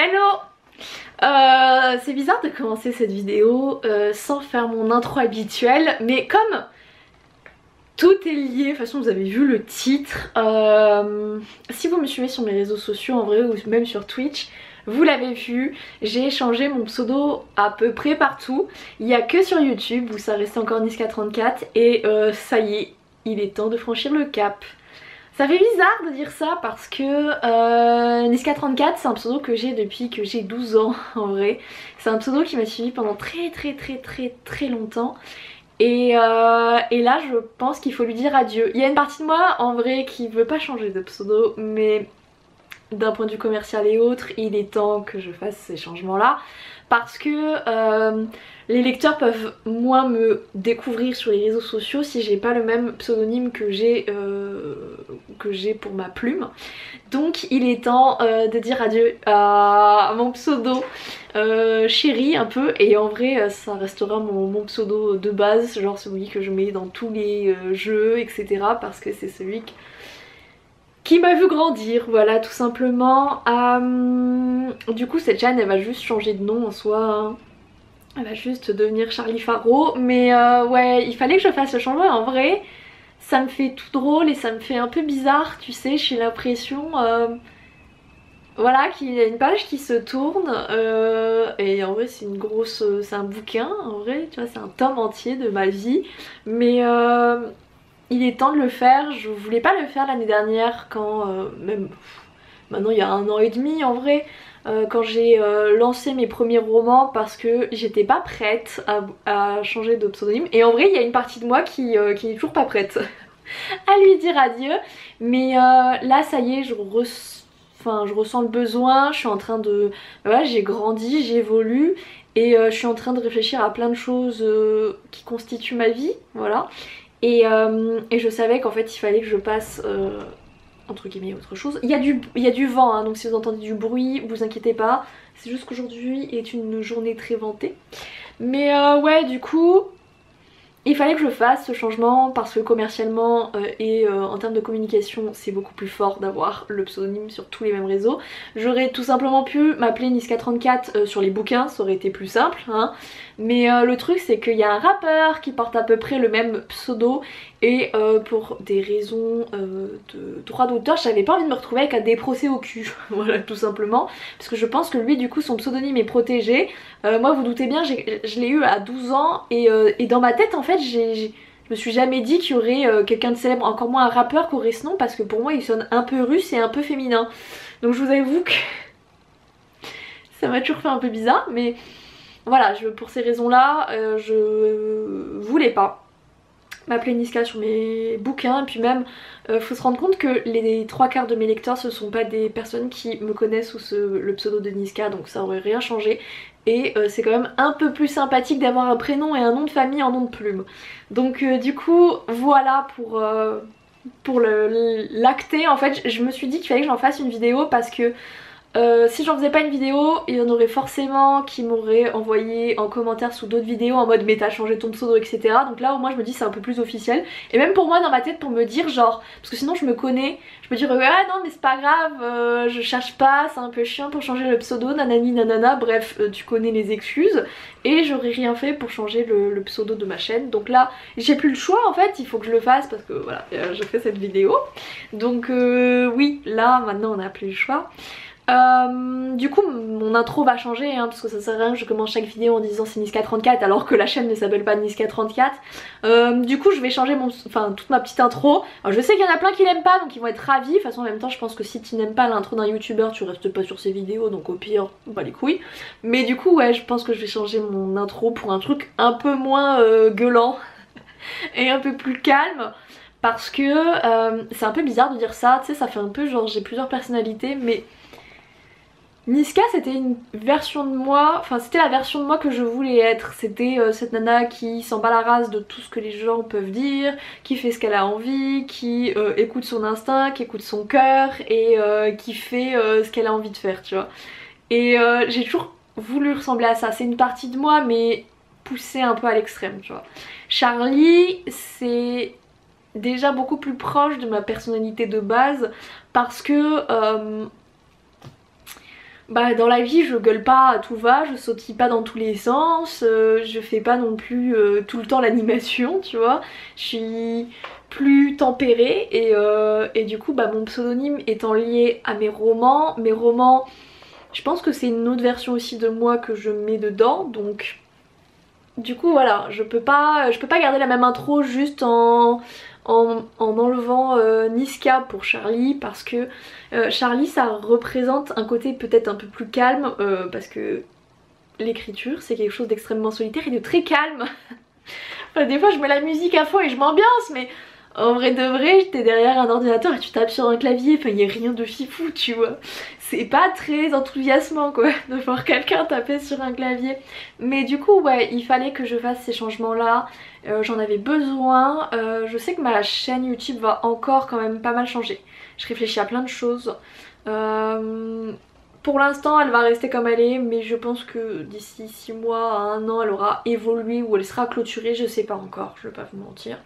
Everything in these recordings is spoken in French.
Hello. C'est bizarre de commencer cette vidéo sans faire mon intro habituelle, mais comme tout est lié, de toute façon vous avez vu le titre, si vous me suivez sur mes réseaux sociaux en vrai ou même sur Twitch, vous l'avez vu, j'ai changé mon pseudo à peu près partout. Il n'y a que sur YouTube où ça reste encore Niska34 et ça y est, il est temps de franchir le cap. Ça fait bizarre de dire ça parce que Niska34 c'est un pseudo que j'ai depuis que j'ai 12 ans en vrai. C'est un pseudo qui m'a suivi pendant très longtemps. Et là je pense qu'il faut lui dire adieu. Il y a une partie de moi en vrai qui veut pas changer de pseudo, mais d'un point de vue commercial et autres, il est temps que je fasse ces changements là. Parce que les lecteurs peuvent moins me découvrir sur les réseaux sociaux si j'ai pas le même pseudonyme que j'ai pour ma plume. Donc il est temps de dire adieu à mon pseudo chéri un peu, et en vrai ça restera mon pseudo de base, genre celui que je mets dans tous les jeux etc, parce que c'est celui qui m'a vu grandir, voilà tout simplement. Du coup cette chaîne elle va juste changer de nom en soi, hein. Elle va juste devenir Charlie Faro, mais ouais il fallait que je fasse le changement. En vrai ça me fait tout drôle et ça me fait un peu bizarre, tu sais, j'ai l'impression voilà qu'il y a une page qui se tourne et en vrai c'est une grosse, c'est un bouquin en vrai, tu vois, c'est un tome entier de ma vie, mais il est temps de le faire. Je voulais pas le faire l'année dernière quand, même maintenant il y a 1 an et demi en vrai, quand j'ai lancé mes premiers romans, parce que j'étais pas prête à changer de pseudonyme. Et en vrai il y a une partie de moi qui n'est toujours pas prête à lui dire adieu. Mais là ça y est, je ressens le besoin, je suis en train de... Voilà, j'ai grandi, j'évolue. Et je suis en train de réfléchir à plein de choses qui constituent ma vie, voilà. Et je savais qu'en fait il fallait que je passe entre guillemets autre chose. Il y a du vent, hein, donc si vous entendez du bruit, vous inquiétez pas. C'est juste qu'aujourd'hui est une journée très ventée. Mais ouais, du coup il fallait que je fasse ce changement parce que commercialement et en termes de communication c'est beaucoup plus fort d'avoir le pseudonyme sur tous les mêmes réseaux. J'aurais tout simplement pu m'appeler Niska34 sur les bouquins, ça aurait été plus simple, hein. Mais le truc c'est qu'il y a un rappeur qui porte à peu près le même pseudo et pour des raisons de droit d'auteur j'avais pas envie de me retrouver avec des procès au cul. Voilà tout simplement, parce que je pense que lui du coup son pseudonyme est protégé. Moi vous doutez bien, je l'ai eu à 12 ans et dans ma tête en fait je me suis jamais dit qu'il y aurait quelqu'un de célèbre, encore moins un rappeur qui aurait ce nom, parce que pour moi il sonne un peu russe et un peu féminin. Donc je vous avoue que ça m'a toujours fait un peu bizarre, mais voilà, pour ces raisons là je voulais pas m'appeler Niska sur mes bouquins. Et puis même faut se rendre compte que les 3/4 de mes lecteurs ce sont pas des personnes qui me connaissent sous le pseudo de Niska, donc ça aurait rien changé. Et c'est quand même un peu plus sympathique d'avoir un prénom et un nom de famille en nom de plume. Donc du coup voilà pour l'acter. En fait je me suis dit qu'il fallait que j'en fasse une vidéo parce que si j'en faisais pas une vidéo, il y en aurait forcément qui m'auraient envoyé en commentaire sous d'autres vidéos en mode mais t'as changé ton pseudo etc. Donc là au moins je me dis c'est un peu plus officiel. Et même pour moi dans ma tête, pour me dire genre, parce que sinon je me connais, je me dirais ah non mais c'est pas grave, je cherche pas, c'est un peu chiant pour changer le pseudo, nanani nanana, bref tu connais les excuses. Et j'aurais rien fait pour changer le pseudo de ma chaîne. Donc là j'ai plus le choix en fait, il faut que je le fasse parce que voilà je fais cette vidéo. Donc oui là maintenant on a plus le choix. Du coup mon intro va changer hein, parce que ça sert à rien que je commence chaque vidéo en disant c'est Niska34 alors que la chaîne ne s'appelle pas Niska34. Du coup je vais changer toute ma petite intro. Alors je sais qu'il y en a plein qui l'aiment pas donc ils vont être ravis. De toute façon en même temps je pense que si tu n'aimes pas l'intro d'un youtubeur tu restes pas sur ses vidéos, donc au pire bah les couilles. Mais du coup ouais je pense que je vais changer mon intro pour un truc un peu moins gueulant et un peu plus calme. Parce que c'est un peu bizarre de dire ça, tu sais, ça fait un peu genre j'ai plusieurs personnalités, mais Niska c'était une version de moi, enfin c'était la version de moi que je voulais être. C'était cette nana qui s'en bat la race de tout ce que les gens peuvent dire, qui fait ce qu'elle a envie, qui écoute son instinct, qui écoute son cœur et qui fait ce qu'elle a envie de faire, tu vois. Et j'ai toujours voulu ressembler à ça, c'est une partie de moi mais poussée un peu à l'extrême, tu vois. Charlie c'est déjà beaucoup plus proche de ma personnalité de base parce que bah dans la vie je gueule pas à tout va, je sautille pas dans tous les sens, je fais pas non plus tout le temps l'animation, tu vois. Je suis plus tempérée et du coup bah mon pseudonyme étant lié à mes romans, je pense que c'est une autre version aussi de moi que je mets dedans, donc du coup voilà, je peux pas garder la même intro juste en enlevant Niska pour Charlie, parce que Charlie ça représente un côté peut-être un peu plus calme, parce que l'écriture c'est quelque chose d'extrêmement solitaire et de très calme. Enfin, des fois je mets la musique à fond et je m'ambiance, mais en vrai de vrai t'es derrière un ordinateur et tu tapes sur un clavier, enfin y a rien de fifou, tu vois. C'est pas très enthousiasmant quoi de voir quelqu'un taper sur un clavier. Mais du coup ouais, il fallait que je fasse ces changements là, j'en avais besoin. Je sais que ma chaîne YouTube va encore quand même pas mal changer. Je réfléchis à plein de choses. Pour l'instant elle va rester comme elle est, mais je pense que d'ici 6 mois à 1 an elle aura évolué ou elle sera clôturée, je sais pas encore, je vais pas vous mentir.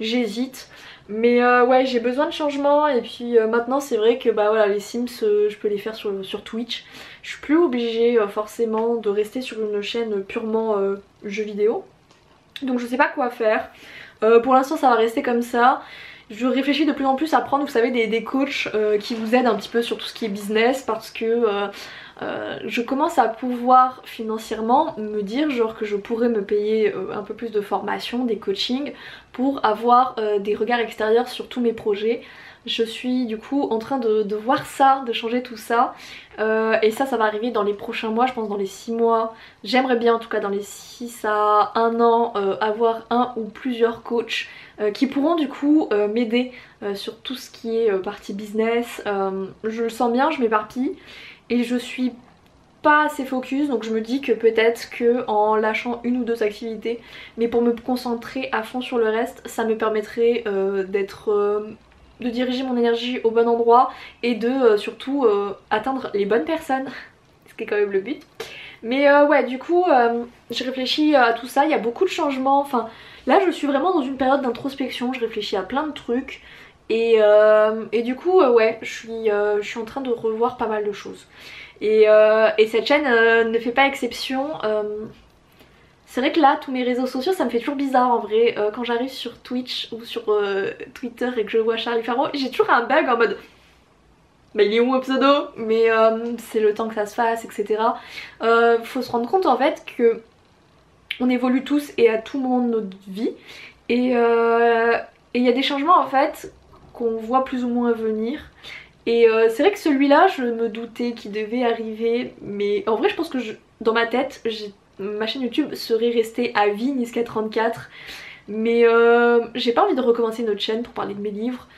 J'hésite. Mais ouais, j'ai besoin de changement et puis maintenant c'est vrai que bah voilà, les Sims je peux les faire sur Twitch. Je suis plus obligée forcément de rester sur une chaîne purement jeux vidéo. Donc je sais pas quoi faire. Pour l'instant ça va rester comme ça. Je réfléchis de plus en plus à prendre, vous savez, des coachs qui vous aident un petit peu sur tout ce qui est business, parce que je commence à pouvoir financièrement me dire genre que je pourrais me payer un peu plus de formation, des coachings, pour avoir des regards extérieurs sur tous mes projets. Je suis du coup en train de voir ça, de changer tout ça, et ça va arriver dans les prochains mois, je pense dans les 6 mois. J'aimerais bien en tout cas dans les 6 à 1 an avoir un ou plusieurs coachs qui pourront du coup m'aider sur tout ce qui est partie business. Je le sens bien, je m'éparpille et je suis pas assez focus, donc je me dis que peut-être que en lâchant une ou deux activités, mais pour me concentrer à fond sur le reste, ça me permettrait de diriger mon énergie au bon endroit et de surtout atteindre les bonnes personnes, ce qui est quand même le but. Mais ouais, du coup je réfléchis à tout ça, il y a beaucoup de changements, enfin là je suis vraiment dans une période d'introspection, je réfléchis à plein de trucs et du coup ouais, je suis en train de revoir pas mal de choses. Et cette chaîne ne fait pas exception. C'est vrai que là, tous mes réseaux sociaux, ça me fait toujours bizarre en vrai. Quand j'arrive sur Twitch ou sur Twitter et que je vois Charlie Ferro, j'ai toujours un bug en mode... Bah il est où mon pseudo? Mais c'est le temps que ça se fasse, etc. Faut se rendre compte en fait que on évolue tous et à tout moment de notre vie. Et il y a des changements en fait qu'on voit plus ou moins venir. Et c'est vrai que celui-là, je me doutais qu'il devait arriver, mais en vrai je pense que dans ma tête, ma chaîne YouTube serait restée à vie Niska34. Mais j'ai pas envie de recommencer une autre chaîne pour parler de mes livres.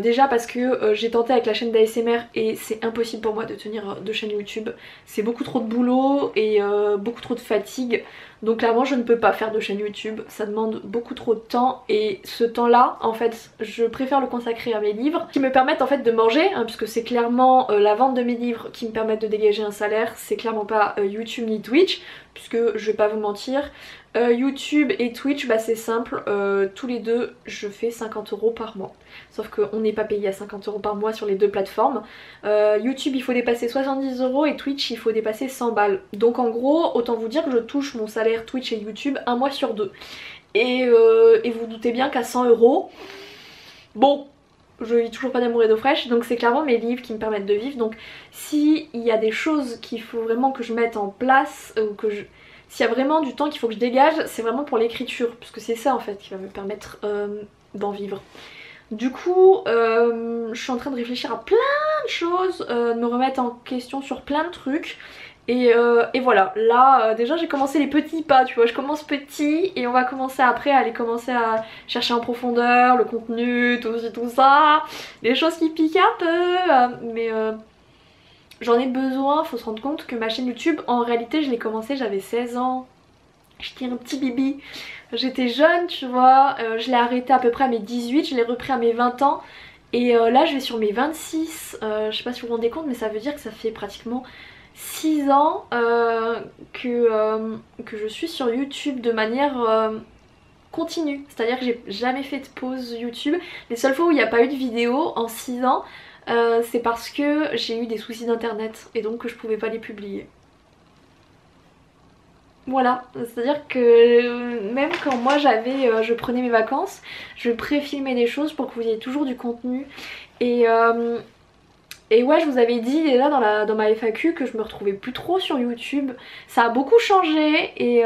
Déjà parce que j'ai tenté avec la chaîne d'ASMR et c'est impossible pour moi de tenir deux chaînes YouTube. C'est beaucoup trop de boulot et beaucoup trop de fatigue. Donc clairement je ne peux pas faire de chaîne YouTube, ça demande beaucoup trop de temps et ce temps là en fait je préfère le consacrer à mes livres qui me permettent en fait de manger, hein, puisque c'est clairement la vente de mes livres qui me permettent de dégager un salaire, c'est clairement pas YouTube ni Twitch, puisque je vais pas vous mentir, YouTube et Twitch bah c'est simple, tous les deux je fais 50 € par mois, sauf qu'on n'est pas payé à 50 € par mois sur les deux plateformes. YouTube il faut dépasser 70 € et Twitch il faut dépasser 100 balles, donc en gros autant vous dire que je touche mon salaire Twitch et YouTube un mois sur deux. Et vous doutez bien qu'à 100 €, bon, je vis toujours pas d'amour et d'eau fraîche, donc c'est clairement mes livres qui me permettent de vivre. Donc s'il y a des choses qu'il faut vraiment que je mette en place, ou que s'il y a vraiment du temps qu'il faut que je dégage, c'est vraiment pour l'écriture, puisque c'est ça en fait qui va me permettre d'en vivre. Du coup je suis en train de réfléchir à plein de choses, de me remettre en question sur plein de trucs. Et voilà, là déjà j'ai commencé les petits pas, tu vois, je commence petit et on va commencer après à aller commencer à chercher en profondeur le contenu, tout ça, les choses qui piquent un peu, mais j'en ai besoin. Faut se rendre compte que ma chaîne YouTube, en réalité je l'ai commencé, j'avais 16 ans, j'étais un petit bibi, j'étais jeune tu vois, je l'ai arrêté à peu près à mes 18, je l'ai repris à mes 20 ans et là je vais sur mes 26, je sais pas si vous vous rendez compte mais ça veut dire que ça fait pratiquement 6 ans que je suis sur YouTube de manière continue. C'est-à-dire que j'ai jamais fait de pause YouTube. Les seules fois où il n'y a pas eu de vidéo en 6 ans, c'est parce que j'ai eu des soucis d'internet et donc que je pouvais pas les publier. Voilà, c'est-à-dire que même quand moi je prenais mes vacances, je pré-filmais des choses pour que vous ayez toujours du contenu. Et ouais, je vous avais dit là dans ma FAQ que je me retrouvais plus trop sur YouTube. Ça a beaucoup changé et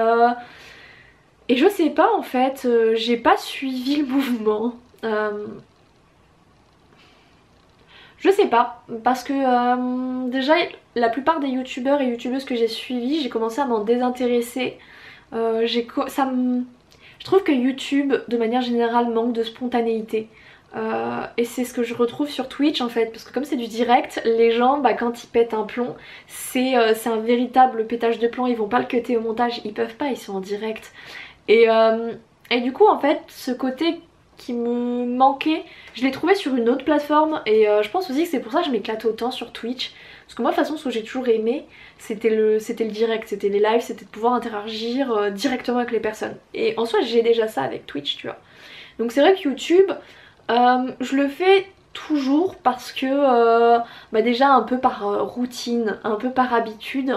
je sais pas en fait, j'ai pas suivi le mouvement. Je sais pas, parce que déjà la plupart des youtubeurs et youtubeuses que j'ai suivis, j'ai commencé à m'en désintéresser. Je trouve que YouTube de manière générale manque de spontanéité. Et c'est ce que je retrouve sur Twitch en fait, parce que comme c'est du direct, les gens bah, quand ils pètent un plomb, c'est un véritable pétage de plomb, ils vont pas le cutter au montage, ils peuvent pas, ils sont en direct. Et du coup en fait ce côté qui me manquait, je l'ai trouvé sur une autre plateforme et je pense aussi que c'est pour ça que je m'éclate autant sur Twitch. Parce que moi de toute façon ce que j'ai toujours aimé c'était le direct, c'était les lives, c'était de pouvoir interagir directement avec les personnes. Et en soi j'ai déjà ça avec Twitch tu vois. Donc c'est vrai que YouTube je le fais toujours parce que bah déjà un peu par routine, un peu par habitude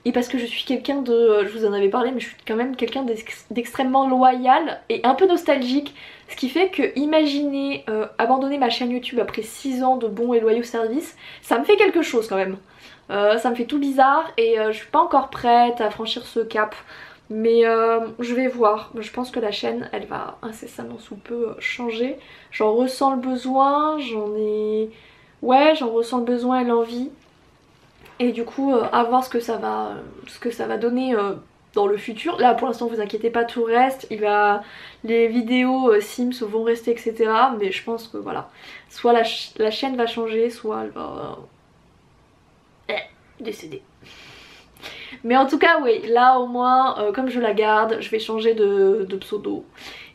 et parce que je suis quelqu'un de, je vous en avais parlé mais je suis quand même quelqu'un d'extrêmement loyal et un peu nostalgique, ce qui fait que imaginer abandonner ma chaîne YouTube après 6 ans de bons et loyaux services, ça me fait quelque chose quand même. Ça me fait tout bizarre et je suis pas encore prête à franchir ce cap. Mais je vais voir, je pense que la chaîne elle va incessamment sous peu changer. J'en ressens le besoin, j'en ressens le besoin et l'envie. Et du coup à voir ce que ça va donner dans le futur. Là pour l'instant vous inquiétez pas, tout reste, les vidéos Sims vont rester etc. Mais je pense que voilà, soit la chaîne va changer, soit elle va décéder. Mais en tout cas oui, là au moins comme je la garde, je vais changer de pseudo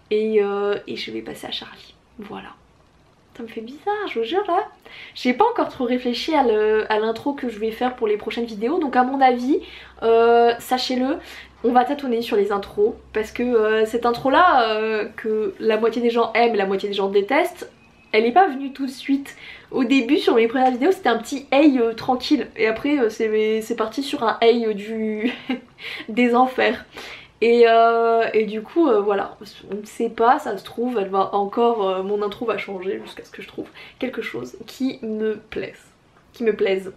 et je vais passer à Charlie. Voilà. Ça me fait bizarre, je vous jure là. J'ai pas encore trop réfléchi à l'intro que je vais faire pour les prochaines vidéos. Donc à mon avis, sachez-le, on va tâtonner sur les intros. Parce que cette intro là, que la moitié des gens aiment et la moitié des gens détestent, elle est pas venue tout de suite. Au début sur mes premières vidéos c'était un petit hey tranquille. Et après c'est parti sur un hey des enfers. Et du coup voilà, on ne sait pas, ça se trouve elle va encore, mon intro va changer jusqu'à ce que je trouve quelque chose qui me plaise.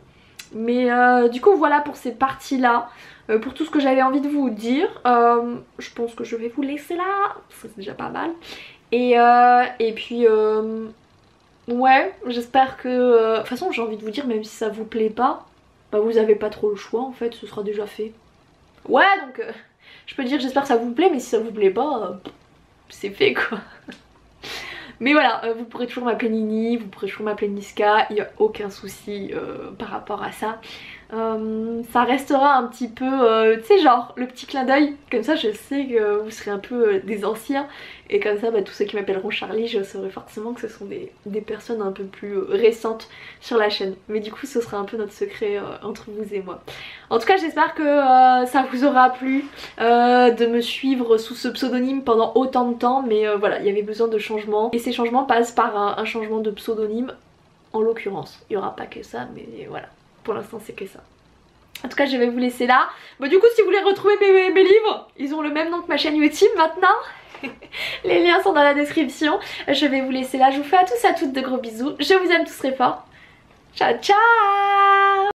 Mais du coup voilà pour ces parties là, pour tout ce que j'avais envie de vous dire. Je pense que je vais vous laisser là, c'est déjà pas mal. Et puis ouais, j'espère que... De toute façon j'ai envie de vous dire, même si ça vous plaît pas, bah vous avez pas trop le choix en fait, ce sera déjà fait. Ouais donc je peux dire j'espère que ça vous plaît, mais si ça vous plaît pas, c'est fait quoi. Mais voilà, vous pourrez toujours m'appeler Nini, vous pourrez toujours m'appeler Niska, il n'y a aucun souci par rapport à ça. Ça restera un petit peu, tu sais genre le petit clin d'œil, comme ça je sais que vous serez un peu des anciens. Et comme ça bah, tous ceux qui m'appelleront Charlie, je saurai forcément que ce sont des personnes un peu plus récentes sur la chaîne. Mais du coup ce sera un peu notre secret entre vous et moi. En tout cas j'espère que ça vous aura plu de me suivre sous ce pseudonyme pendant autant de temps. Mais voilà, il y avait besoin de changements. Et ces changements passent par un changement de pseudonyme en l'occurrence. Il n'y aura pas que ça, mais voilà. Pour l'instant c'est que ça. En tout cas je vais vous laisser là. Bon du coup si vous voulez retrouver mes livres, ils ont le même nom que ma chaîne YouTube maintenant. Les liens sont dans la description. Je vais vous laisser là. Je vous fais à tous et à toutes de gros bisous. Je vous aime tous très fort. Ciao ciao.